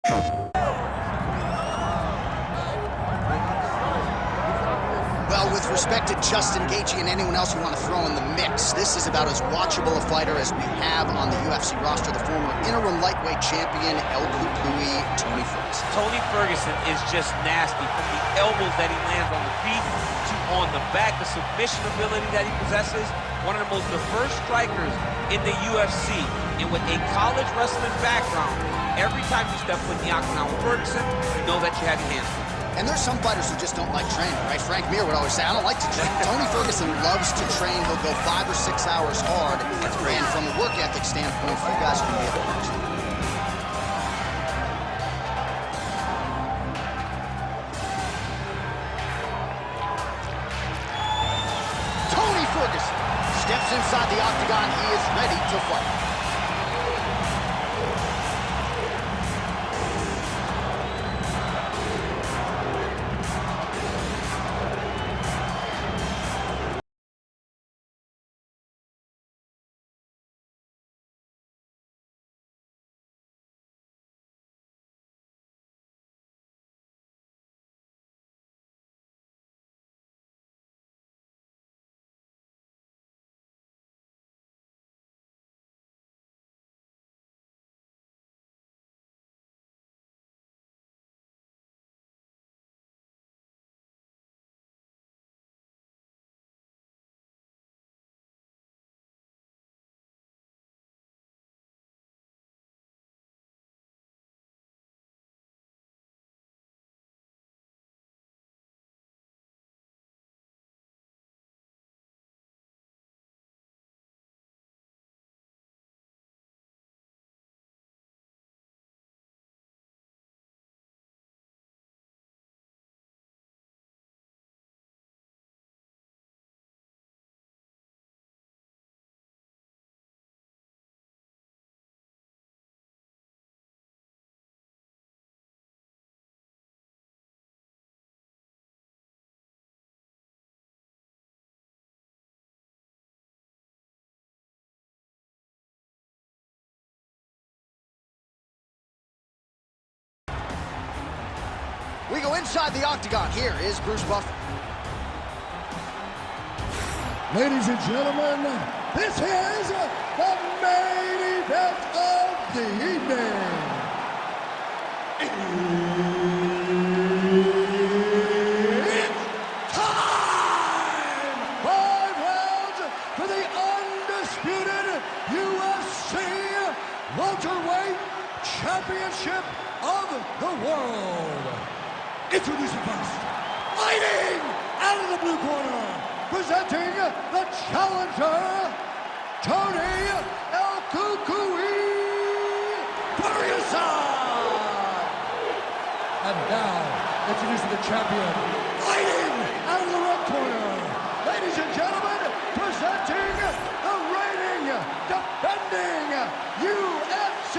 Well, with respect to Justin Gaethje and anyone else you want to throw in the mix, this is about as watchable a fighter as we have on the UFC roster, the former interim lightweight champion, El Cucuy, Tony Ferguson. Tony Ferguson is just nasty, from the elbows that he lands on the feet to on the back, the submission ability that he possesses, one of the most diverse strikers in the UFC. And with a college wrestling background, every time you step foot in the octagon with Ferguson, you know that you have your hands full. And there's some fighters who just don't like training, right? Frank Mir would always say, I don't like to train. Tony Ferguson loves to train. He'll go 5 or 6 hours hard. That's great. And from a work ethic standpoint, you guys can be able to watch that. Tony Ferguson steps inside the octagon. He is ready to fight. We go inside the octagon. Here is Bruce Buffer. Ladies and gentlemen, this is the main event of the evening. It's time! 5 rounds for the undisputed UFC welterweight championship of the world. Introducing first, fighting out of the blue corner, presenting the challenger, Tony El Cucuy Ferguson. And now, introducing the champion, fighting out of the red corner, ladies and gentlemen, presenting the reigning, defending UFC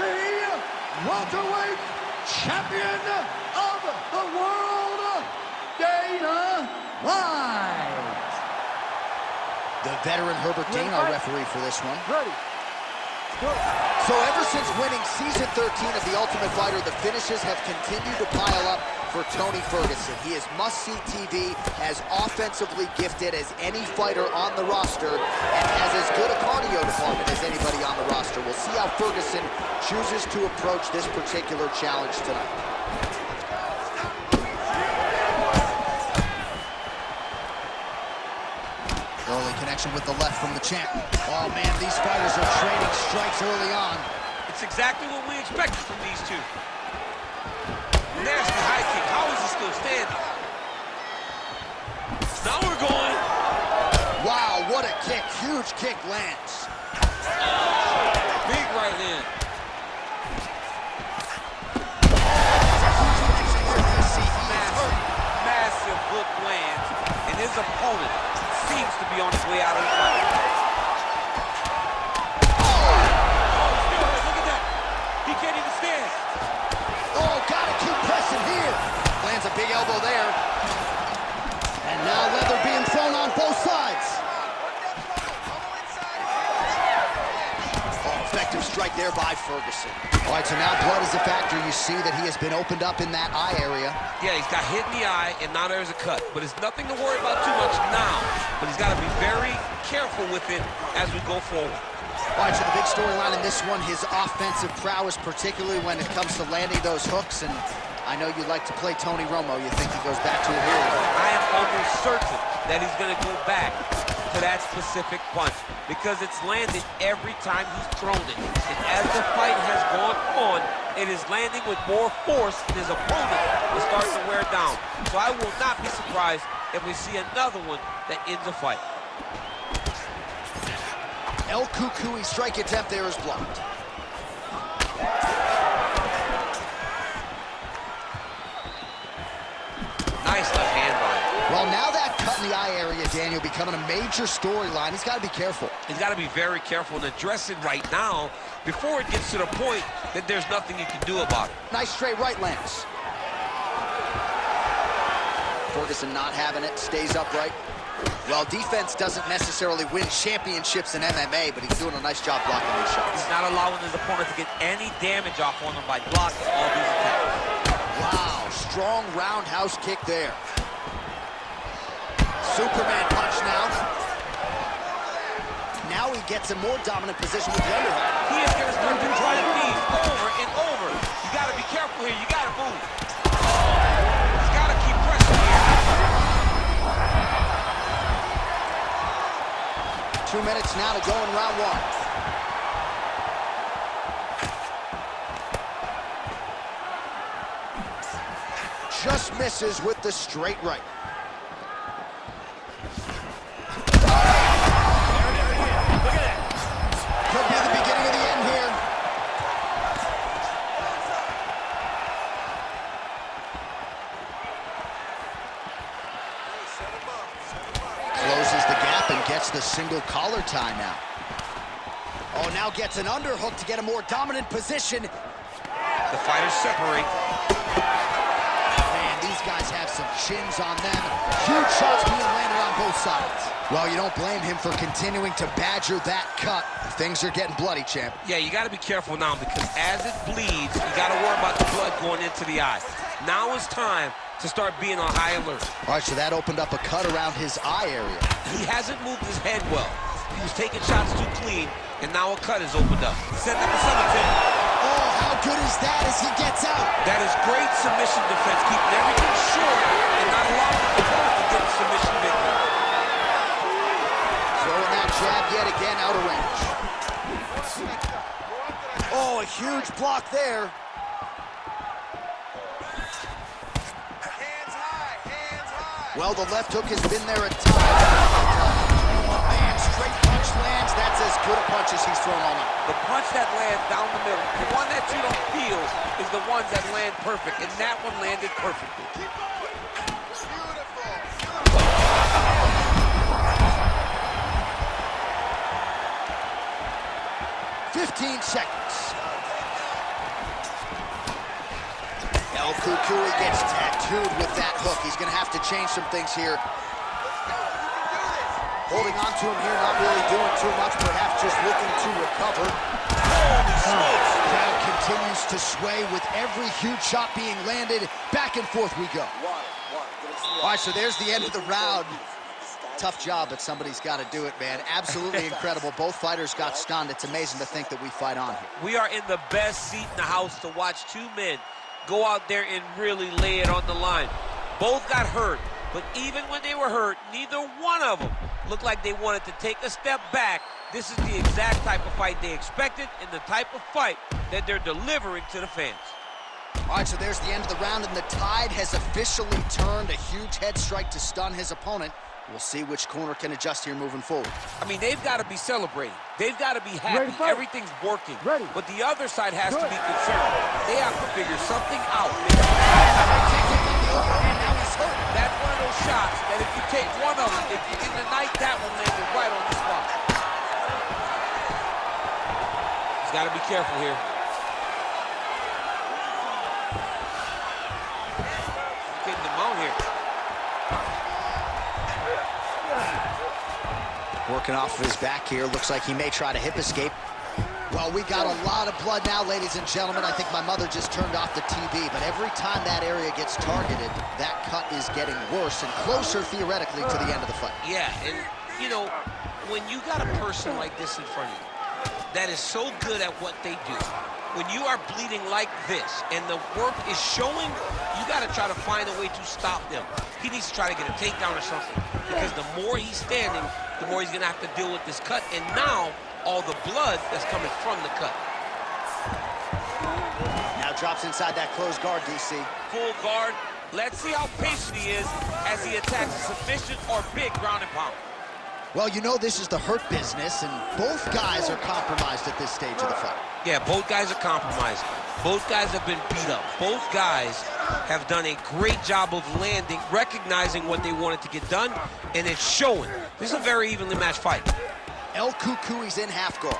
welterweight champion of the world, Dana White. The veteran Herbert Dean, our referee for this one. Ready. So ever since winning season 13 of The Ultimate Fighter, the finishes have continued to pile up for Tony Ferguson. He is must-see TV, as offensively gifted as any fighter on the roster, and has as good a cardio department as anybody on the roster. We'll see how Ferguson chooses to approach this particular challenge tonight. Early connection with the left from the champ. Oh man, these fighters are trading strikes early on. It's exactly what we expected from these two. Nasty high kick. How is he still standing? Now we're going. Wow, what a kick. Huge kick lands. Big right hand. Massive hook lands, and his opponent seems to be on his way out of the fight. Oh, still hurt. Look at that. He can't even stand. Oh, gotta keep pressing here. Lands a big elbow there. And now leather being thrown on both sides. Oh, effective strike. right there by Ferguson. All right, so now blood is a factor. You see that he has been opened up in that eye area. Yeah, he's got hit in the eye, and now there's a cut. But it's nothing to worry about too much now. But he's got to be very careful with it as we go forward. All right, so the big storyline in this one, his offensive prowess, particularly when it comes to landing those hooks. And I know you like to play Tony Romo. You think he goes back to it here? I am almost certain that he's going to go back to that specific punch because it's landed every time he's thrown it. And as the fight has gone on, it is landing with more force, and his opponent is starting to wear down. So I will not be surprised if we see another one that ends the fight. El Cucuy strike attempt there is blocked. Nice left hand by him. Well, now that cut in the eye area, Daniel, becoming a major storyline. He's got to be careful. He's got to be very careful and address it right now before it gets to the point that there's nothing you can do about it. Nice straight right lands. Ferguson not having it, stays upright. Well, defense doesn't necessarily win championships in MMA, but he's doing a nice job blocking these shots. He's not allowing his opponent to get any damage off on him by blocking all these attacks. Wow, strong roundhouse kick there. Superman punch now. Now he gets a more dominant position with the underhook. He is going to start to drive these over and over. You got to be careful here. You got to move. He's got to keep pressing here. 2 minutes now to go in round one. Just misses with the straight right. Could be the beginning of the end here. Closes the gap and gets the single collar tie now. Oh, now gets an underhook to get a more dominant position. The fighters separate. Man, these guys have some chins on them. Huge shots being landed on both sides. Well, you don't blame him for continuing to badger that cut. Things are getting bloody, champ. Yeah, you got to be careful now because as it bleeds, you got to worry about the blood going into the eye. Now is time to start being on high alert. All right, so that opened up a cut around his eye area. He hasn't moved his head well. He was taking shots too clean, and now a cut is opened up. Set up a submission. Oh, how good is that as he gets out? That is great submission defense, keeping everything short and not allowing the opponent to get the submission victory. Throwing that jab yet again out of range. Oh, a huge block there. Hands high, hands high. Well, the left hook has been there at times. Man, straight punch lands. That's as good a punch as he's thrown all night. The punch that lands down the middle, the one that you don't feel is the ones that land perfect, and that one landed perfectly. Beautiful. 15 seconds. El Cucuy gets tattooed with that hook. He's going to have to change some things here. Holding on to him here, not really doing too much, perhaps just looking to recover. Holy smokes! Crowd continues to sway with every huge shot being landed. Back and forth we go. All right, so there's the end of the round. Tough job, but somebody's got to do it, man. Absolutely incredible. Both fighters got stunned. It's amazing to think that we fight on here. We are in the best seat in the house to watch two men go out there and really lay it on the line. Both got hurt, but even when they were hurt, neither one of them looked like they wanted to take a step back. This is the exact type of fight they expected and the type of fight that they're delivering to the fans. All right, so there's the end of the round, and the tide has officially turned. A huge head strike to stun his opponent. We'll see which corner can adjust here moving forward. I mean, they've got to be celebrating. They've got to be happy. Everything's working. But the other side has to be concerned. They have to figure something out. That's one of those shots that if you take one of them, if you in the night, that one landed right on the spot. He's got to be careful here. Getting them out here. Working off of his back here. Looks like he may try to hip escape. Well, we got a lot of blood now, ladies and gentlemen. I think my mother just turned off the TV, but every time that area gets targeted, that cut is getting worse and closer, theoretically, to the end of the fight. Yeah, and, you know, when you got a person like this in front of you that is so good at what they do, when you are bleeding like this and the work is showing, you got to try to find a way to stop them. He needs to try to get a takedown or something, because the more he's standing, the more he's going to have to deal with this cut, and now all the blood that's coming from the cut. Now drops inside that closed guard, DC. Full guard. Let's see how patient he is as he attacks a submission or big ground and pound. Well, you know this is the hurt business, and both guys are compromised at this stage of the fight. Yeah, both guys are compromised. Both guys have been beat up. Both guys have done a great job of landing, recognizing what they wanted to get done, and it's showing. This is a very evenly matched fight. El Cucuy's in half guard.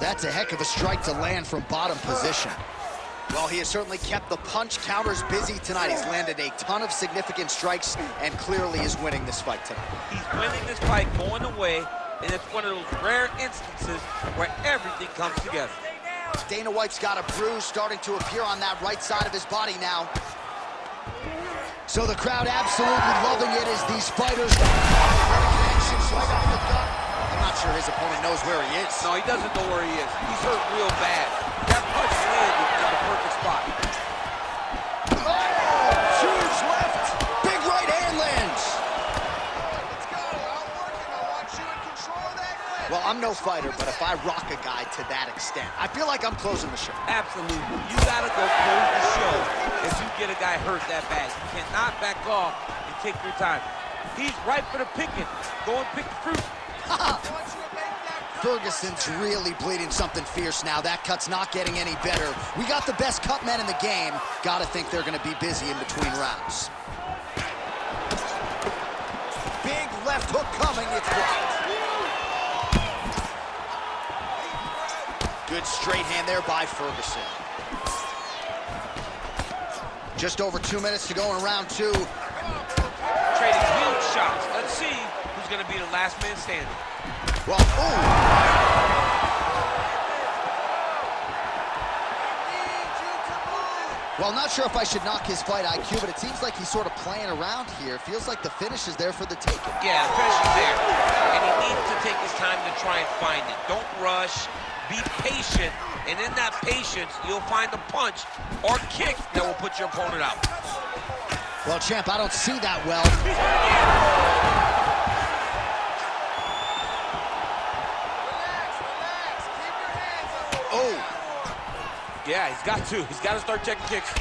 That's a heck of a strike to land from bottom position. Well, he has certainly kept the punch counters busy tonight. He's landed a ton of significant strikes and clearly is winning this fight tonight. He's winning this fight going away, and it's one of those rare instances where everything comes together. Dana White's got a bruise starting to appear on that right side of his body now. So the crowd absolutely loving it as these fighters connections right off the gut. I'm not sure his opponent knows where he is. No, he doesn't know where he is. He's hurt real bad. That punch landed in the perfect spot. Oh, huge left. Big right hand lands. Let's go. Outworking. I want you in control of that clinch. Well, I'm no fighter, but if I rock a guy to that extent, I feel like I'm closing the show. Absolutely. You gotta go close the show if you get a guy hurt that bad. You cannot back off and take your time. He's ripe for the picking. Go and pick the fruit. Ferguson's really bleeding something fierce now. That cut's not getting any better. We got the best cut men in the game. Gotta think they're gonna be busy in between rounds. Big left hook coming, it's blocked. Good straight hand there by Ferguson. Just over 2 minutes to go in round two. Trading huge shots. Let's see who's gonna be the last man standing. Well, ooh. Well, not sure if I should knock his fight IQ, but it seems like he's sort of playing around here. Feels like the finish is there for the taking. Yeah, the finish is there. And he needs to take his time to try and find it. Don't rush. Be patient. And in that patience, you'll find a punch or kick that will put your opponent out. Well, champ, I don't see that well. Oh. Yeah, he's got to. He's got to start checking kicks.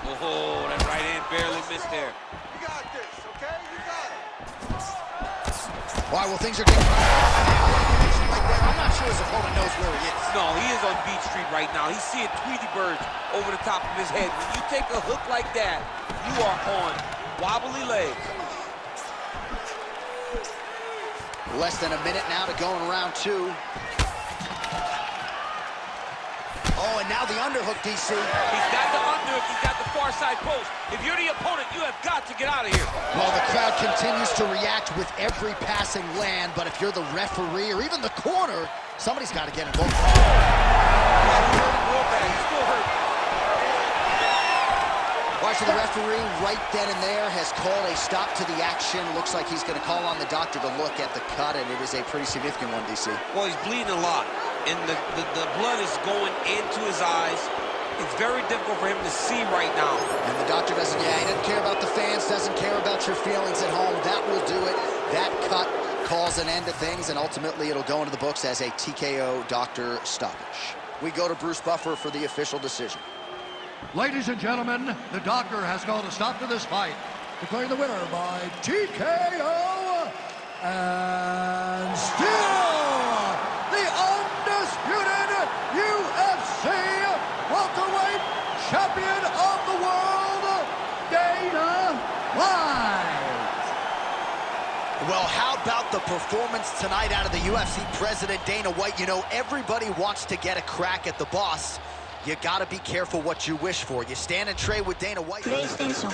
Oh, that right hand barely missed there. You got this, okay? You got it. All right, well, things are getting... I'm not sure his opponent knows where he is. No, he is on Beach Street right now. He's seeing Tweety birds over the top of his head. When you take a hook like that, you are on wobbly legs. Less than a minute now to go in round two. Oh, and now the underhook, DC. He's got the underhook. He's got the far side post. If you're the opponent, you have got to get out of here. Well, the crowd continues to react with every passing land, but if you're the referee or even the corner, somebody's got to get involved. He's real bad. He's still hurt. Watch the referee right then and there has called a stop to the action. Looks like he's going to call on the doctor to look at the cut, and it is a pretty significant one, DC. Well, he's bleeding a lot, and the blood is going into his eyes. It's very difficult for him to see right now. And the doctor doesn't, he doesn't care about the fans, doesn't care about your feelings at home. That will do it. That cut calls an end to things, and ultimately it'll go into the books as a TKO doctor stoppage. We go to Bruce Buffer for the official decision. Ladies and gentlemen, the doctor has called a stop to this fight, declaring the winner by TKO, and still the undisputed UFC welterweight champion of the world, Dana White. Well, how about the performance tonight out of the UFC president, Dana White? You know, everybody wants to get a crack at the boss. You gotta be careful what you wish for. You stand and trade with Dana White. PlayStation